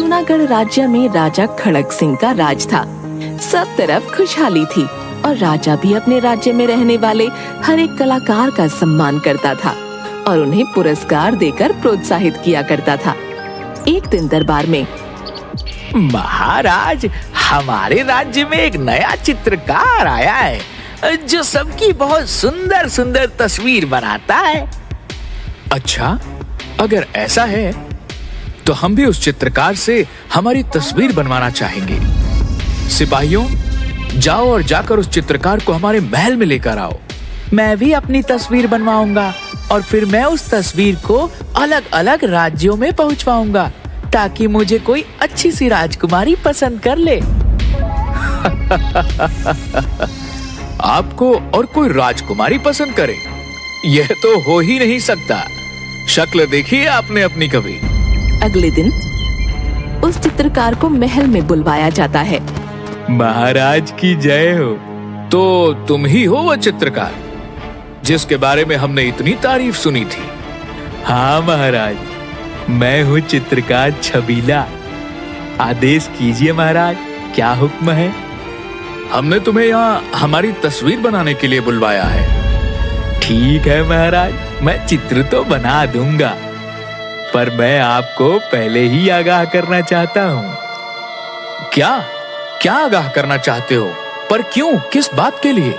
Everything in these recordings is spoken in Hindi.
जूनागढ़ राज्य में राजा खड़क सिंह का राज था। सब तरफ खुशहाली थी और राजा भी अपने राज्य में रहने वाले हर एक कलाकार का सम्मान करता था और उन्हें पुरस्कार देकर प्रोत्साहित किया करता था। एक दिन दरबार में, महाराज, हमारे राज्य में एक नया चित्रकार आया है जो सबकी बहुत सुंदर सुंदर तस्वीर बनाता है। अच्छा, अगर ऐसा है तो हम भी उस चित्रकार से हमारी तस्वीर बनवाना चाहेंगे। सिपाहियों, जाओ और जाकर उस चित्रकार को हमारे महल में लेकर आओ। मैं भी अपनी तस्वीर बनवाऊंगा और फिर मैं उस तस्वीर को अलग अलग राज्यों में पहुंचवाऊंगा ताकि मुझे कोई अच्छी सी राजकुमारी पसंद कर ले। आपको और कोई राजकुमारी पसंद करे? यह तो हो ही नहीं सकता। शक्ल देखी है आपने अपनी कभी? अगले दिन उस चित्रकार को महल में बुलवाया जाता है। महाराज की जय हो। तो तुम ही हो वो चित्रकार जिसके बारे में हमने इतनी तारीफ सुनी थी? हाँ महाराज, मैं हूँ चित्रकार छबीला। आदेश कीजिए महाराज, क्या हुक्म है? हमने तुम्हें यहाँ हमारी तस्वीर बनाने के लिए बुलवाया है। ठीक है महाराज, मैं चित्र तो बना दूंगा, पर मैं आपको पहले ही आगाह करना चाहता हूँ। क्या क्या आगाह करना चाहते हो? पर क्यों, किस बात के लिए?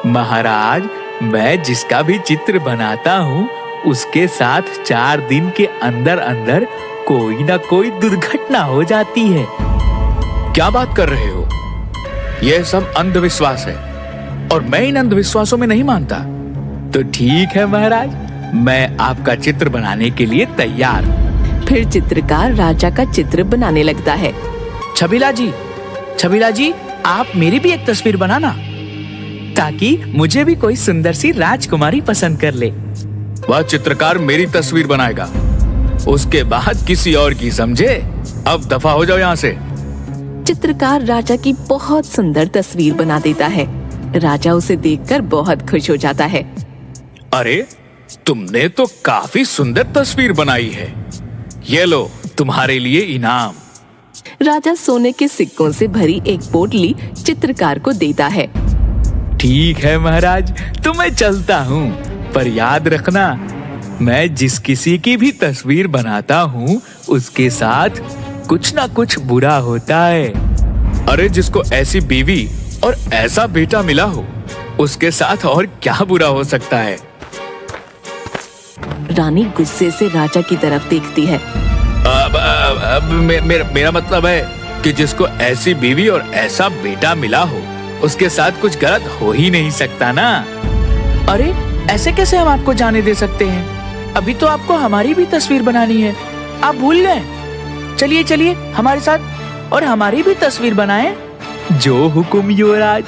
महाराज, मैं जिसका भी चित्र बनाता हूँ उसके साथ 4 दिन के अंदर अंदर कोई ना कोई दुर्घटना हो जाती है। क्या बात कर रहे हो? यह सब अंधविश्वास है और मैं इन अंधविश्वासों में नहीं मानता। तो ठीक है महाराज, मैं आपका चित्र बनाने के लिए तैयार। फिर चित्रकार राजा का चित्र बनाने लगता है। छबीला जी, आप मेरी भी एक तस्वीर बनाना ताकि मुझे भी कोई सुंदर सी राजकुमारी पसंद कर ले। वह चित्रकार मेरी तस्वीर बनाएगा, उसके बाद किसी और की, समझे? अब दफा हो जाओ यहाँ से। चित्रकार राजा की बहुत सुंदर तस्वीर बना देता है। राजा उसे देखकर बहुत खुश हो जाता है। अरे, तुमने तो काफी सुंदर तस्वीर बनाई है। ये लो तुम्हारे लिए इनाम। राजा सोने के सिक्कों से भरी एक पोटली चित्रकार को देता है। ठीक है महाराज, तो मैं चलता हूँ, पर याद रखना, मैं जिस किसी की भी तस्वीर बनाता हूँ उसके साथ कुछ ना कुछ बुरा होता है। अरे, जिसको ऐसी बीवी और ऐसा बेटा मिला हो उसके साथ और क्या बुरा हो सकता है? रानी गुस्से से राजा की तरफ देखती है। मेरा मतलब है कि जिसको ऐसी बीवी और ऐसा बेटा मिला हो उसके साथ कुछ गलत हो ही नहीं सकता ना। अरे, ऐसे कैसे हम आपको जाने दे सकते हैं? अभी तो आपको हमारी भी तस्वीर बनानी है, आप भूल गए? चलिए चलिए हमारे साथ और हमारी भी तस्वीर बनाएं। जो हुकुम युवराज।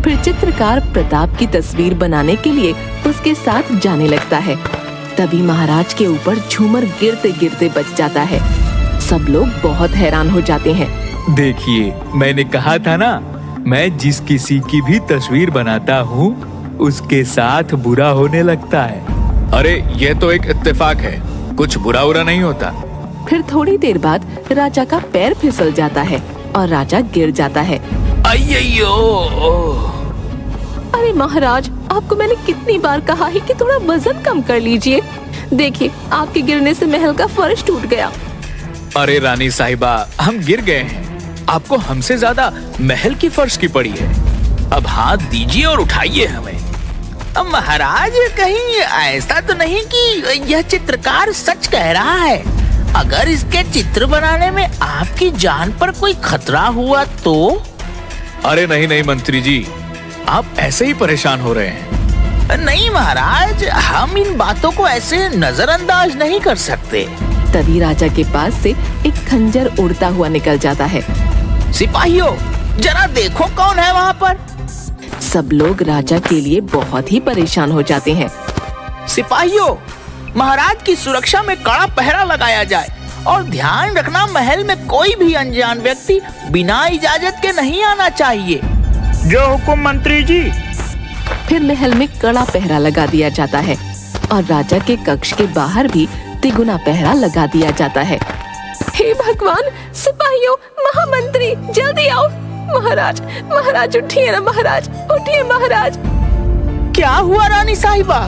फिर चित्रकार प्रताप की तस्वीर बनाने के लिए उसके साथ जाने लगता है। तभी महाराज के ऊपर झूमर गिरते गिरते बच जाता है। सब लोग बहुत हैरान हो जाते हैं। देखिए, मैंने कहा था ना, मैं जिस किसी की भी तस्वीर बनाता हूँ उसके साथ बुरा होने लगता है। अरे, ये तो एक इत्तेफाक है, कुछ बुरा उरा नहीं होता। फिर थोड़ी देर बाद राजा का पैर फिसल जाता है और राजा गिर जाता है। अय्यो! अरे महाराज, आपको मैंने कितनी बार कहा है कि थोड़ा वजन कम कर लीजिए। देखिए, आपके गिरने से महल का फर्श टूट गया। अरे रानी साहिबा, हम गिर गए हैं, आपको हमसे ज्यादा महल की फर्श की पड़ी है। अब हाथ दीजिए और उठाइए हमें। अब महाराज, कहीं ऐसा तो नहीं कि यह चित्रकार सच कह रहा है? अगर इसके चित्र बनाने में आपकी जान पर कोई खतरा हुआ तो? अरे नहीं मंत्री जी, आप ऐसे ही परेशान हो रहे हैं। नहीं महाराज, हम इन बातों को ऐसे नजरअंदाज नहीं कर सकते। तभी राजा के पास से एक खंजर उड़ता हुआ निकल जाता है। सिपाहियों, जरा देखो कौन है वहाँ पर। सब लोग राजा के लिए बहुत ही परेशान हो जाते हैं। सिपाहियों, महाराज की सुरक्षा में कड़ा पहरा लगाया जाए और ध्यान रखना, महल में कोई भी अनजान व्यक्ति बिना इजाजत के नहीं आना चाहिए। जो हुकुम मंत्री जी। फिर महल में कड़ा पहरा लगा दिया जाता है और राजा के कक्ष के बाहर भी तिगुना पहरा लगा दिया जाता है। हे भगवान, सिपाहियों, महामंत्री, जल्दी आओ। महाराज, महाराज उठिए ना महाराज, उठिए महाराज। क्या हुआ रानी साहिबा?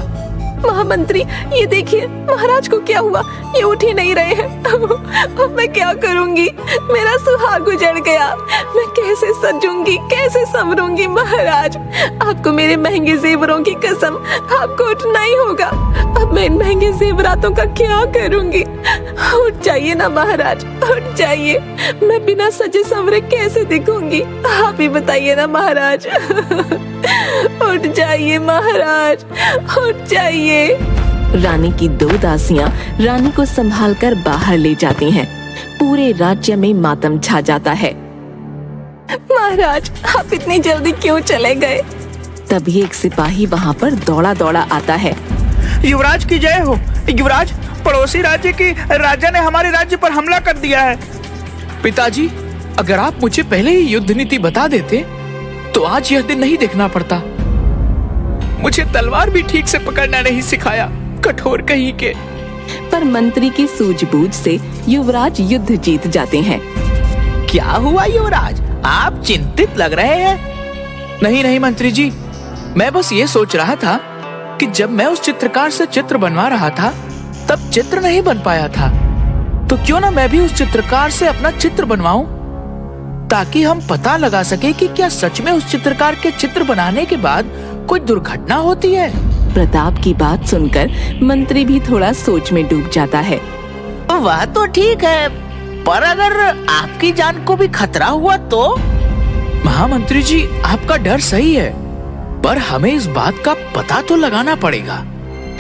महामंत्री, ये देखिए महाराज को क्या हुआ, ये उठ ही नहीं रहे हैं। अब मैं क्या करूंगी, मेरा सुहाग उजड़ गया, मैं कैसे सजूंगी, कैसे संवरूंगी। महाराज, आपको मेरे महंगे जेवरों की कसम, आपको उठना ही होगा। अब मैं इन महंगे जेवरातों का क्या करूंगी। उठ जाइए ना महाराज, उठ जाइए, मैं बिना सजे संवरे कैसे दिखूंगी, आप ही बताइए ना महाराज। उठ जाइए महाराज, उठ जाइए। रानी की दो दासियां रानी को संभालकर बाहर ले जाती हैं। पूरे राज्य में मातम छा जाता है। महाराज, आप इतनी जल्दी क्यों चले गए? तभी एक सिपाही वहाँ पर दौड़ा दौड़ा आता है। युवराज की जय हो। युवराज, पड़ोसी राज्य के राजा ने हमारे राज्य पर हमला कर दिया है। पिताजी, अगर आप मुझे पहले ही युद्ध नीति बता देते तो आज यह दिन नहीं देखना पड़ता। मुझे तलवार भी ठीक से पकड़ना नहीं सिखाया, कठोर कहीं के। पर मंत्री की सूझबूझ से युवराज युद्ध जीत जाते हैं। क्या हुआ युवराज, आप चिंतित लग रहे हैं? नहीं नहीं मंत्री जी, मैं बस ये सोच रहा था कि जब मैं उस चित्रकार से चित्र बनवा रहा था तब चित्र नहीं बन पाया था, तो क्यों ना मैं भी उस चित्रकार से अपना चित्र बनवाऊं, ताकि हम पता लगा सके कि क्या सच में उस चित्रकार के चित्र बनाने के बाद कोई दुर्घटना होती है। प्रताप की बात सुनकर मंत्री भी थोड़ा सोच में डूब जाता है। वह तो ठीक है, पर अगर आपकी जान को भी खतरा हुआ तो? महामंत्री जी, आपका डर सही है, पर हमें इस बात का पता तो लगाना पड़ेगा